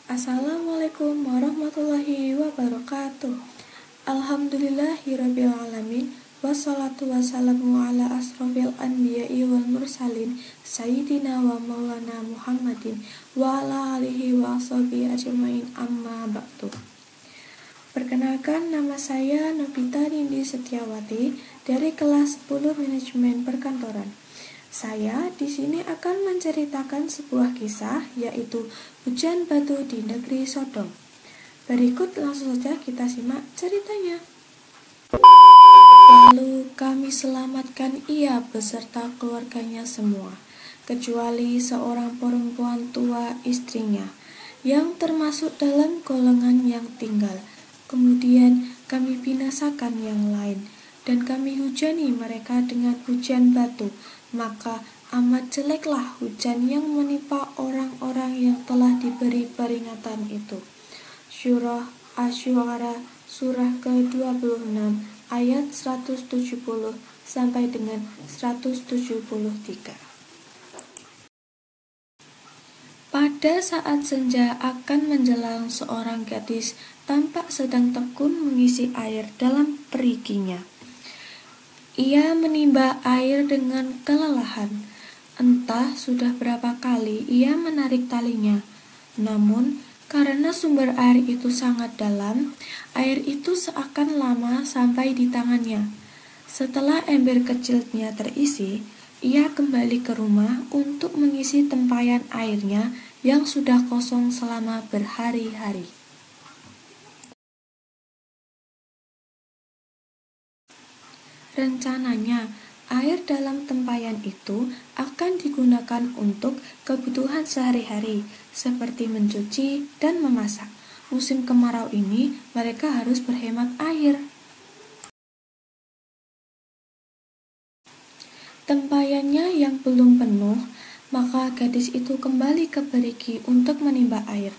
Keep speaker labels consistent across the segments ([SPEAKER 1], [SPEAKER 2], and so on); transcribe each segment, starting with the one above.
[SPEAKER 1] Assalamualaikum warahmatullahi wabarakatuh. Alhamdulillahirabbil alamin. Wassalatu wassalamu ala asrofil anbiya'i wal mursalin Sayyidina wa maulana Muhammadin wa ala alihi wa ashabihi ajmain, amma ba'du. Perkenalkan, nama saya Nobita Nindi Setiawati dari kelas 10 Manajemen Perkantoran. Saya di sini akan menceritakan sebuah kisah, yaitu hujan batu di negeri Sodom. Berikut langsung saja kita simak ceritanya. Lalu kami selamatkan ia beserta keluarganya semua, kecuali seorang perempuan tua, istrinya, yang termasuk dalam golongan yang tinggal. Kemudian kami binasakan yang lain, dan kami hujani mereka dengan hujan batu. Maka amat jeleklah hujan yang menimpa orang-orang yang telah diberi peringatan itu. Surah Asy-Syu'ara surah ke-26 ayat 170 sampai dengan 173. Pada saat senja akan menjelang, seorang gadis tampak sedang tekun mengisi air dalam periginya. Ia menimba air dengan kelelahan. Entah sudah berapa kali ia menarik talinya. Namun, karena sumber air itu sangat dalam, air itu seakan lama sampai di tangannya. Setelah ember kecilnya terisi, ia kembali ke rumah untuk mengisi tempayan airnya yang sudah kosong selama berhari-hari. Rencananya, air dalam tempayan itu akan digunakan untuk kebutuhan sehari-hari, seperti mencuci dan memasak. Musim kemarau ini, mereka harus berhemat air. Tempayannya yang belum penuh, maka gadis itu kembali ke perigi untuk menimba air.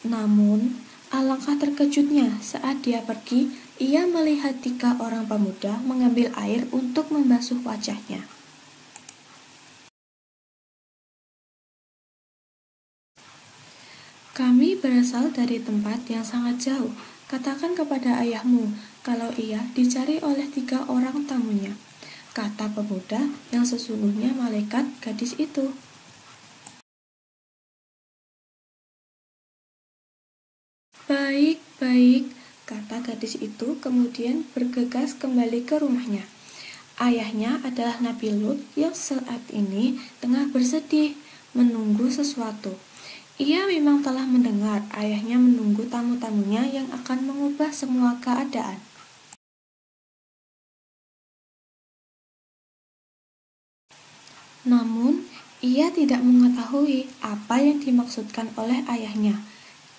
[SPEAKER 1] Namun, alangkah terkejutnya saat dia pergi, ia melihat 3 orang pemuda mengambil air untuk membasuh wajahnya. Kami berasal dari tempat yang sangat jauh. Katakan kepada ayahmu kalau ia dicari oleh 3 orang tamunya, kata pemuda yang sesungguhnya malaikat gadis itu. Baik, baik, kata gadis itu, kemudian bergegas kembali ke rumahnya. Ayahnya adalah Nabi Lut yang saat ini tengah bersedih menunggu sesuatu. Ia memang telah mendengar ayahnya menunggu tamu-tamunya yang akan mengubah semua keadaan. Namun, ia tidak mengetahui apa yang dimaksudkan oleh ayahnya.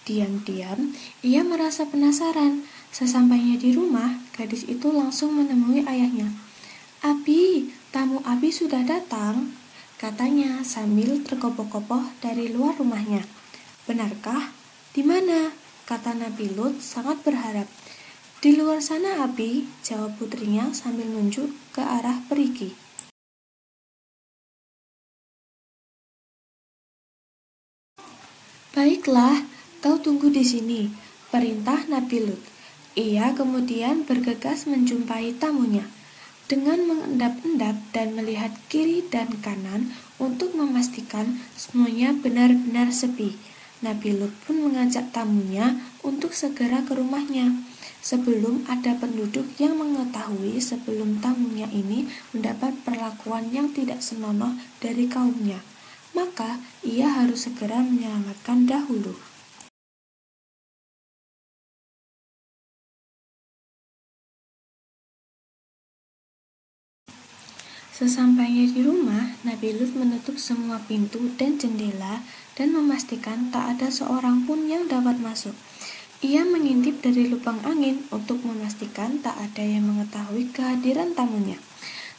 [SPEAKER 1] Diam-diam, ia merasa penasaran. Sesampainya di rumah, gadis itu langsung menemui ayahnya. "Abi, tamu Abi sudah datang," katanya sambil terkopoh-kopoh dari luar rumahnya. "Benarkah? Di mana?" kata Nabi Lut sangat berharap. "Di luar sana, Abi," jawab putrinya sambil menunjuk ke arah perigi. "Baiklah, kau tunggu di sini," perintah Nabi Lut. Ia kemudian bergegas menjumpai tamunya. Dengan mengendap-endap dan melihat kiri dan kanan untuk memastikan semuanya benar-benar sepi, Nabi Lut pun mengajak tamunya untuk segera ke rumahnya. Sebelum ada penduduk yang mengetahui sebelum tamunya ini mendapat perlakuan yang tidak senonoh dari kaumnya, maka ia harus segera menyelamatkan dahulu. Sesampainya di rumah, Nabi Lut menutup semua pintu dan jendela dan memastikan tak ada seorang pun yang dapat masuk. Ia mengintip dari lubang angin untuk memastikan tak ada yang mengetahui kehadiran tamunya.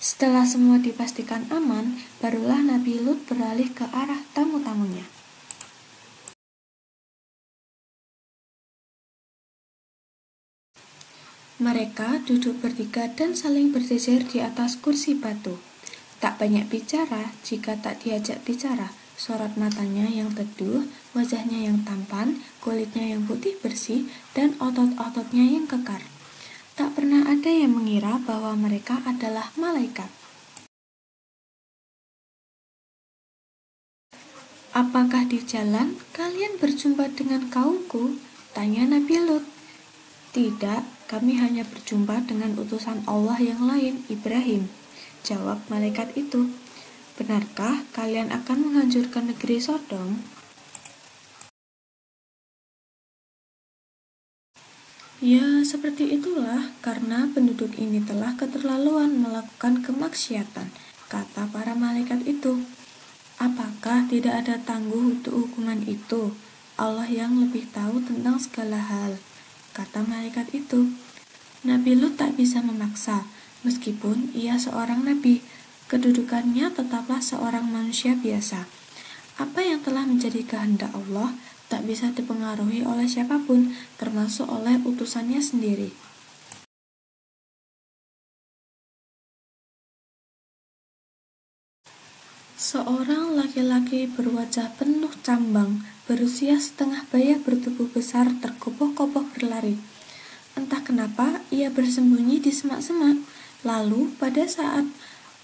[SPEAKER 1] Setelah semua dipastikan aman, barulah Nabi Lut beralih ke arah tamu-tamunya. Mereka duduk bertiga dan saling berjejer di atas kursi batu. Tak banyak bicara jika tak diajak bicara. Sorot matanya yang teduh wajahnya yang tampan, kulitnya yang putih bersih, dan otot-ototnya yang kekar. Tak pernah ada yang mengira bahwa mereka adalah malaikat. "Apakah di jalan kalian berjumpa dengan kaumku?" tanya Nabi Lut. "Tidak, kami hanya berjumpa dengan utusan Allah yang lain, Ibrahim," jawab malaikat itu. "Benarkah kalian akan menghancurkan negeri Sodom?" "Ya, seperti itulah, karena penduduk ini telah keterlaluan melakukan kemaksiatan," kata para malaikat itu. "Apakah tidak ada tangguh untuk hukuman itu? Allah yang lebih tahu tentang segala hal," kata malaikat itu. Nabi Lut tak bisa memaksa, meskipun ia seorang nabi, kedudukannya tetaplah seorang manusia biasa. Apa yang telah menjadi kehendak Allah tak bisa dipengaruhi oleh siapapun, termasuk oleh utusannya sendiri. Seorang laki-laki berwajah penuh cambang, berusia setengah baya bertubuh besar terkopoh-kopoh berlari. Entah kenapa ia bersembunyi di semak-semak. Lalu pada saat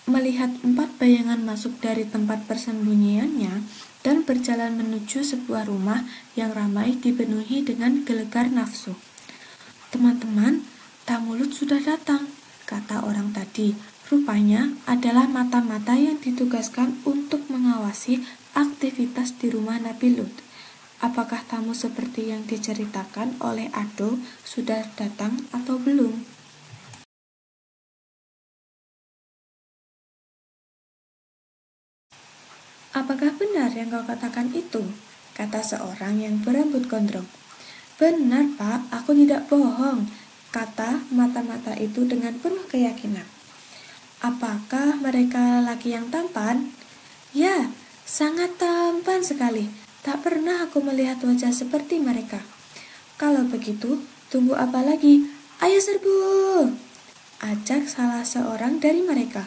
[SPEAKER 1] melihat 4 bayangan masuk dari tempat persembunyiannya dan berjalan menuju sebuah rumah yang ramai dipenuhi dengan gelegar nafsu. "Teman-teman, tamu Lut sudah datang," kata orang tadi. Rupanya adalah mata-mata yang ditugaskan untuk mengawasi aktivitas di rumah Nabi Lut. Apakah tamu seperti yang diceritakan oleh Ado sudah datang atau belum? "Apakah benar yang kau katakan itu?" kata seorang yang berambut gondrong. "Benar, Pak, aku tidak bohong," kata mata-mata itu dengan penuh keyakinan. "Apakah mereka laki yang tampan?" "Ya, sangat tampan sekali. Tak pernah aku melihat wajah seperti mereka." "Kalau begitu, tunggu apa lagi? Ayo serbu!" ajak salah seorang dari mereka.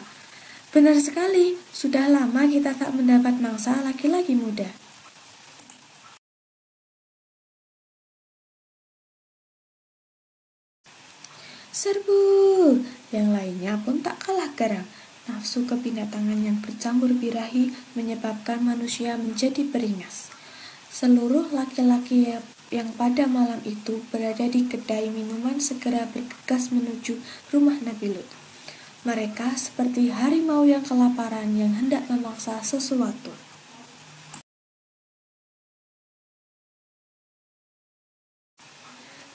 [SPEAKER 1] "Benar sekali, sudah lama kita tak mendapat mangsa laki-laki muda." "Serbu!" Yang lainnya pun tak kalah garang. Nafsu kebinatangan yang bercampur birahi menyebabkan manusia menjadi beringas. Seluruh laki-laki yang pada malam itu berada di kedai minuman segera bergegas menuju rumah Nabi Lut. Mereka seperti harimau yang kelaparan yang hendak memaksa sesuatu.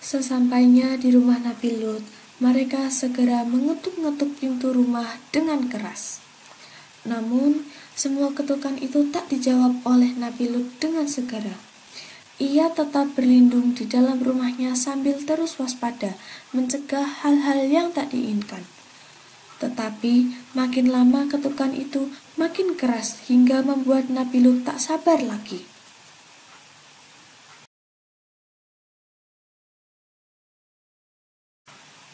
[SPEAKER 1] Sesampainya di rumah Nabi Lut, mereka segera mengetuk-ngetuk pintu rumah dengan keras. Namun, semua ketukan itu tak dijawab oleh Nabi Lut dengan segera. Ia tetap berlindung di dalam rumahnya sambil terus waspada, mencegah hal-hal yang tak diinginkan. Tetapi, makin lama ketukan itu makin keras hingga membuat Nabi Lut tak sabar lagi.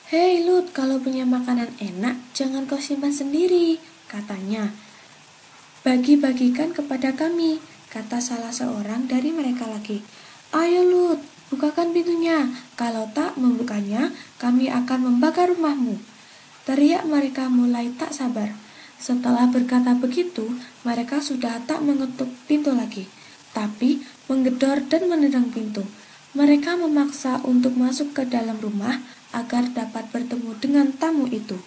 [SPEAKER 1] "Hei Lut, kalau punya makanan enak, jangan kau simpan sendiri," katanya. "Bagi-bagikan kepada kami," kata salah seorang dari mereka lagi. "Ayo Lut, bukakan pintunya. Kalau tak membukanya, kami akan membakar rumahmu," teriak mereka mulai tak sabar. Setelah berkata begitu, mereka sudah tak mengetuk pintu lagi, tapi menggedor dan menendang pintu. Mereka memaksa untuk masuk ke dalam rumah agar dapat bertemu dengan tamu itu.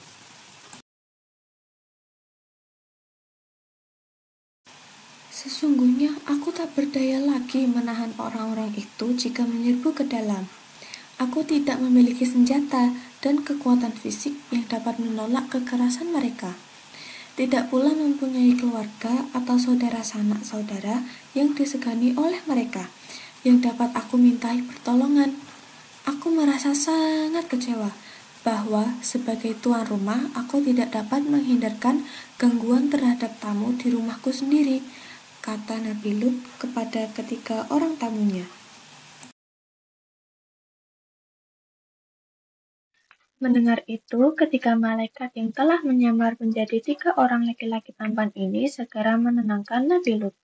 [SPEAKER 1] "Sesungguhnya aku tak berdaya lagi menahan orang-orang itu jika menyerbu ke dalam. Aku tidak memiliki senjata dan kekuatan fisik yang dapat menolak kekerasan mereka. Tidak pula mempunyai keluarga atau saudara sanak saudara yang disegani oleh mereka, yang dapat aku mintai pertolongan. Aku merasa sangat kecewa bahwa sebagai tuan rumah aku tidak dapat menghindarkan gangguan terhadap tamu di rumahku sendiri," kata Nabi Lut kepada ketiga orang tamunya. Mendengar itu, ketika malaikat yang telah menyamar menjadi 3 orang laki-laki tampan ini segera menenangkan Nabi Lut.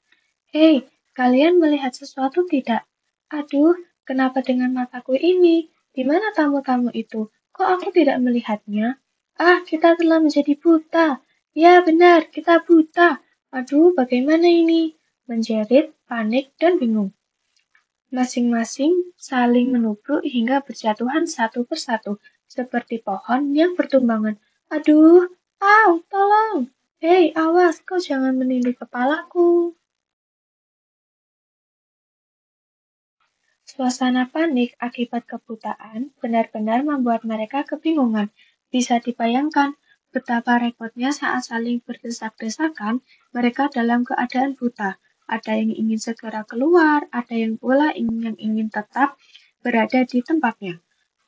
[SPEAKER 1] "Hei,
[SPEAKER 2] Kalian melihat sesuatu tidak? Aduh, kenapa dengan mataku ini? Di mana tamu-tamu itu? Kok aku tidak melihatnya? Ah, kita telah menjadi buta. Ya, benar, kita buta. Aduh, bagaimana ini? Menjerit, panik, dan bingung. Masing-masing saling menubruk hingga berjatuhan satu persatu, seperti pohon yang bertumbangan. Aduh, au, tolong! Hei, awas, kau jangan menindih kepalaku. Suasana panik akibat kebutaan benar-benar membuat mereka kebingungan. Bisa dibayangkan betapa repotnya saat saling berdesak-desakan, mereka dalam keadaan buta. Ada yang ingin segera keluar, ada yang pula yang ingin tetap berada di tempatnya.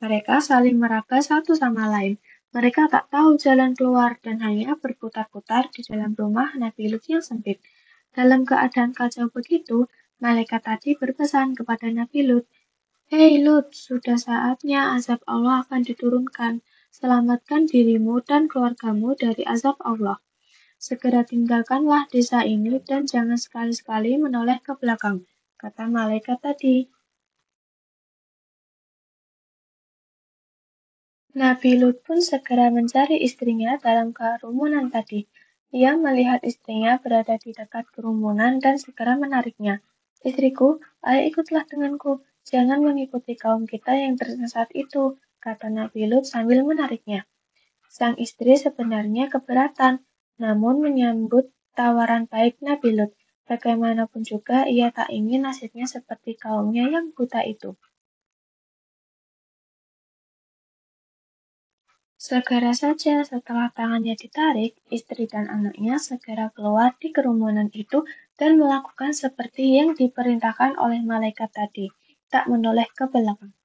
[SPEAKER 2] Mereka saling meraba satu sama lain. Mereka tak tahu jalan keluar dan hanya berputar-putar di dalam rumah Nabi Lut yang sempit. Dalam keadaan kacau begitu, malaikat tadi berpesan kepada Nabi Lut, "Hei Lut, sudah saatnya azab Allah akan diturunkan. Selamatkan dirimu dan keluargamu dari azab Allah. Segera tinggalkanlah desa ini dan jangan sekali-sekali menoleh ke belakang," kata malaikat tadi. Nabi Lut pun segera mencari istrinya dalam kerumunan tadi. Ia melihat istrinya berada di dekat kerumunan dan segera menariknya. "Istriku, ayo ikutlah denganku. Jangan mengikuti kaum kita yang tersesat itu," kata Nabi Lut sambil menariknya. Sang istri sebenarnya keberatan, namun menyambut tawaran baik Nabi Lut. Bagaimanapun juga ia tak ingin nasibnya seperti kaumnya yang buta itu. Segera saja setelah tangannya ditarik, istri dan anaknya segera keluar di kerumunan itu dan melakukan seperti yang diperintahkan oleh malaikat tadi, tak menoleh ke belakang.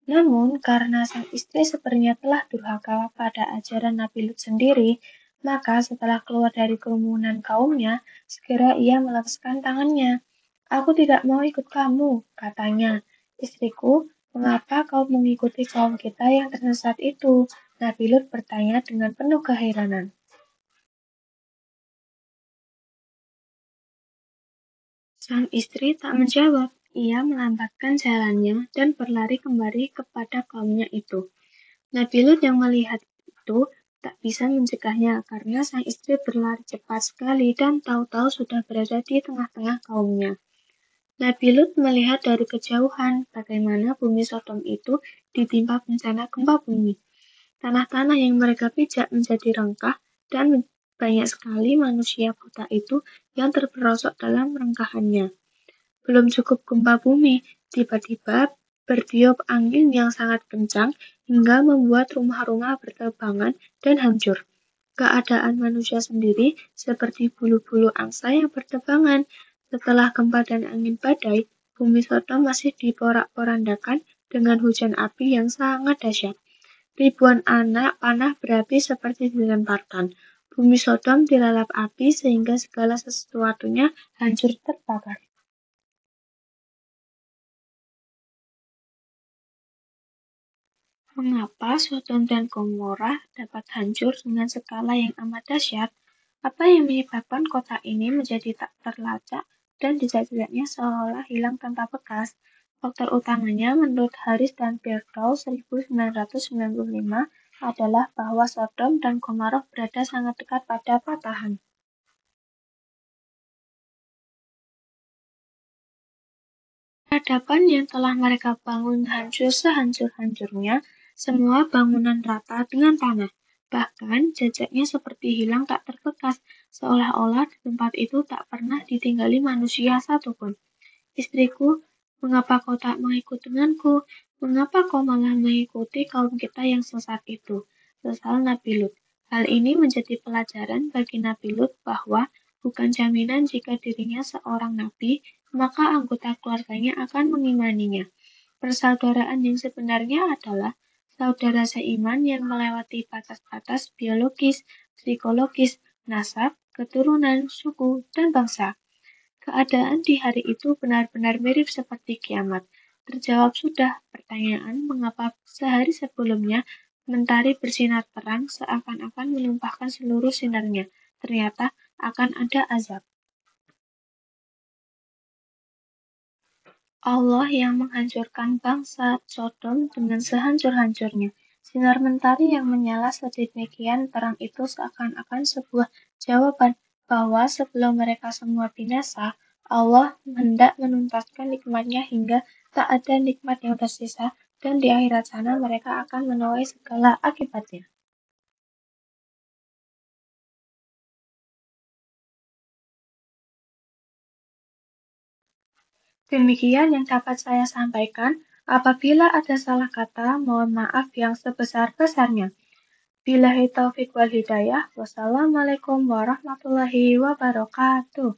[SPEAKER 2] Namun, karena sang istri sepertinya telah durhaka pada ajaran Nabi Lut sendiri, maka setelah keluar dari kerumunan kaumnya, segera ia melepaskan tangannya. "Aku tidak mau ikut kamu," katanya. "Istriku, mengapa kau mengikuti kaum kita yang tersesat itu?" Nabi Lut bertanya dengan penuh keheranan. Sang istri tak menjawab. Ia melambatkan jalannya dan berlari kembali kepada kaumnya itu. Nabi Lut yang melihat itu tak bisa mencegahnya karena sang istri berlari cepat sekali dan tahu-tahu sudah berada di tengah-tengah kaumnya. Nabi Lut melihat dari kejauhan bagaimana bumi Sodom itu ditimpa bencana gempa bumi. Tanah-tanah yang mereka pijak menjadi rengkah dan banyak sekali manusia buta itu yang terperosok dalam rengkahannya. Belum cukup gempa bumi, tiba-tiba bertiup angin yang sangat kencang hingga membuat rumah-rumah berterbangan dan hancur. Keadaan manusia sendiri seperti bulu-bulu angsa yang berterbangan. Setelah gempa dan angin badai, bumi Sodom masih diporak-porandakan dengan hujan api yang sangat dahsyat. Ribuan anak panah berapi seperti dilemparkan. Bumi Sodom dilalap api sehingga segala sesuatunya hancur terbakar. Mengapa Sodom dan Gomora dapat hancur dengan skala yang amat dahsyat? Apa yang menyebabkan kota ini menjadi tak terlacak dan jejak-jejaknya seolah hilang tanpa bekas? Faktor utamanya menurut Haris dan Firdaus 1995 adalah bahwa Sodom dan Gomora berada sangat dekat pada patahan. Peradaban yang telah mereka bangun hancur sehancur-hancurnya, semua bangunan rata dengan tanah. Bahkan jejaknya seperti hilang tak terbekas, seolah-olah di tempat itu tak pernah ditinggali manusia satupun. "Istriku, mengapa kau tak mengikut denganku? Mengapa kau malah mengikuti kaum kita yang sesat itu?" sesal Nabi Lut. Hal ini menjadi pelajaran bagi Nabi Lut bahwa bukan jaminan jika dirinya seorang nabi, maka anggota keluarganya akan mengimaninya. Persaudaraan yang sebenarnya adalah saudara seiman yang melewati batas-batas biologis, psikologis, nasab, keturunan, suku, dan bangsa. Keadaan di hari itu benar-benar mirip seperti kiamat. Terjawab sudah pertanyaan mengapa sehari sebelumnya mentari bersinar terang seakan-akan menumpahkan seluruh sinarnya. Ternyata akan ada azab. Allah yang menghancurkan bangsa Sodom dengan sehancur-hancurnya. Sinar mentari yang menyala sedemikian terang itu seakan-akan sebuah jawaban bahwa sebelum mereka semua binasa, Allah hendak menuntaskan nikmatnya hingga tak ada nikmat yang tersisa dan di akhirat sana mereka akan menuai segala akibatnya. Demikian yang dapat saya sampaikan. Apabila ada salah kata, mohon maaf yang sebesar-besarnya. Billahi taufiq wal hidayah. Wassalamualaikum warahmatullahi wabarakatuh.